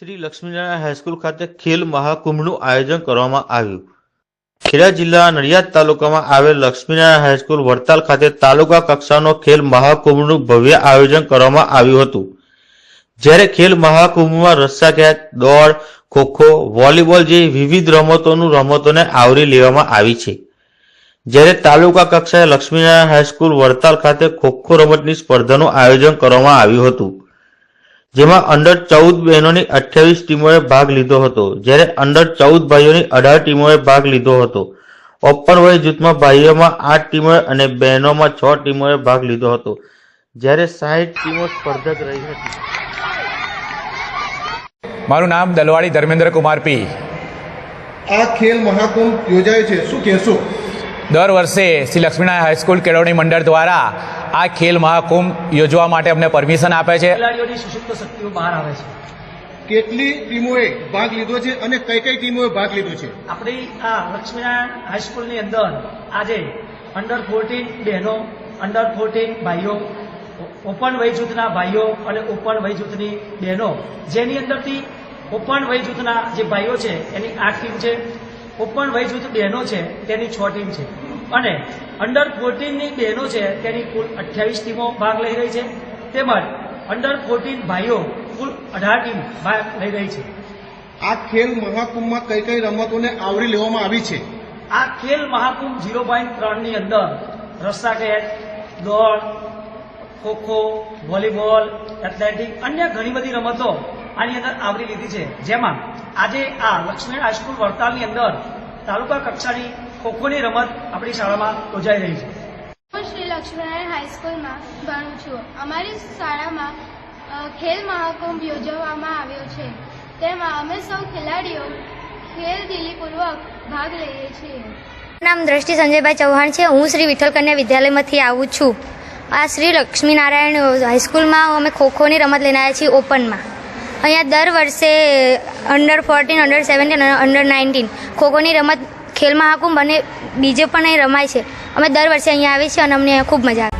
Shri Laxminarayan high school ખાતે ખેલ મહાકુંભનું આયોજન કરવામાં આવ્યું। ખેડા જિલ્લાના નડિયાદ તાલુકામાં આવેલ લક્ષ્મીનારાયણ હાઈસ્કૂલ વડતાલ ખાતે તાલુકા કક્ષાનો ખેલ મહાકુંભનું ભવ્ય આયોજન કરવામાં આવ્યું હતું। જ્યારે ખેલ મહાકુંભમાં રસ્સાખેંચ, દોડ, ખોખો, વોલીબોલ જેવી વિવિધ રમતોને આવરી લેવામાં આવી છે। જ્યારે તાલુકા કક્ષાએ લક્ષ્મીનારાયણ હાઈસ્કૂલ વડતાલ ખાતે ખોખો રમતની સ્પર્ધાનું આયોજન કરવામાં આવ્યું હતું, જેમાં અંડર 14 બહેનોની 28 ટીમોએ ભાગ લીધો હતો, જ્યારે અંડર 14 ભાઈઓની 18 ટીમોએ ભાગ લીધો હતો। ઓપન વય જૂથમાં ભાઈઓમાં 8 ટીમોએ અને બહેનોમાં 6 ટીમોએ ભાગ લીધો હતો, જ્યારે 60 ટીમો સ્પર્ધક રહી હતી। મારું નામ દલવાડી ધર્મેન્દ્ર કુમાર પી। આ ખેલ મહાકુંભ યોજાય છે, શું કહેશો? દર વર્ષે શ્રી લક્ષ્મીનારાયણ હાઈસ્કૂલ કેળવણી મંડળ દ્વારા આ ખેલ મહાકુંભ યોજવા માટે અમને પરમિશન આપે છે। ખેલાડીઓની સુષુપ્ત શક્તિઓ બહાર આવે છે। કેટલી ટીમોએ ભાગ લીધો છે અને કઈ કઈ ટીમોએ ભાગ લીધો છે? આપણી આ લક્ષ્મીનારાયણ હાઈસ્કૂલની અંદર આજે અંડર 14 બહેનો, અંડર 14 ભાઈઓ, ઓપન વય જૂથના ભાઈઓ અને ઓપન વય જૂથની બહેનો, જેની અંદરથી ઓપન વય જૂથના જે ભાઈઓ છે એની 8 ટીમ છે, ઓપન વય જૂથ બહેનો છે તેની 6 ટીમ છે અને અંડર 14ની બહેનો છે તેની કુલ 28 ટીમો ભાગ લઈ રહી છે, તેમજ અંડર 14 ભાઈઓ કુલ 18 ટીમ ભાગ લઈ રહી છે। આ ખેલ મહાકુંભમાં કઈ કઈ રમતોને આવરી લેવામાં આવી છે? આ ખેલ મહાકુંભ 0.3ની અંદર રસ્સાખેંચ, દોડ, ખોખો, વોલીબોલ, એથ્લેટિક, અન્ય ઘણી બધી રમતો આની અંદર આવરી લીધી છે, જેમાં આજે આ લક્ષ્મીનારાયણ હાઈસ્કૂલ વડતાલની અંદર તાલુકા કક્ષાની ખોખોની રમત આપણી શાળામાં યોજાઈ રહી છે। હું શ્રી લક્ષ્મીનારાયણ હાઈસ્કૂલમાં ભણું છું। અમારી શાળામાં ખેલ મહાકુંભ યોજવામાં આવ્યો છે, તેમાં અમે સૌ ખેલાડીઓ ખેલદિલીપૂર્વક ભાગ લઈએ છીએ। નામ દ્રષ્ટિ સંજયભાઈ ચૌહાણ છે। હું શ્રી વિઠ્ઠલ કન્યા વિદ્યાલયમાંથી આવું છું। આ શ્રી લક્ષ્મીનારાયણ હાઈસ્કૂલમાં અમે ખોખોની રમત લઈને આવ્યા છીએ ઓપનમાં। અહીંયા દર વર્ષે અંડર 14, અંડર 17 અને અંડર 19 ખોખોની રમત ખેલ મહાકુંભ અને બીજે પણ અહીં રમાય છે। અમે દર વર્ષે અહીંયા આવીએ છીએ અને અમને ખૂબ મજા આવે।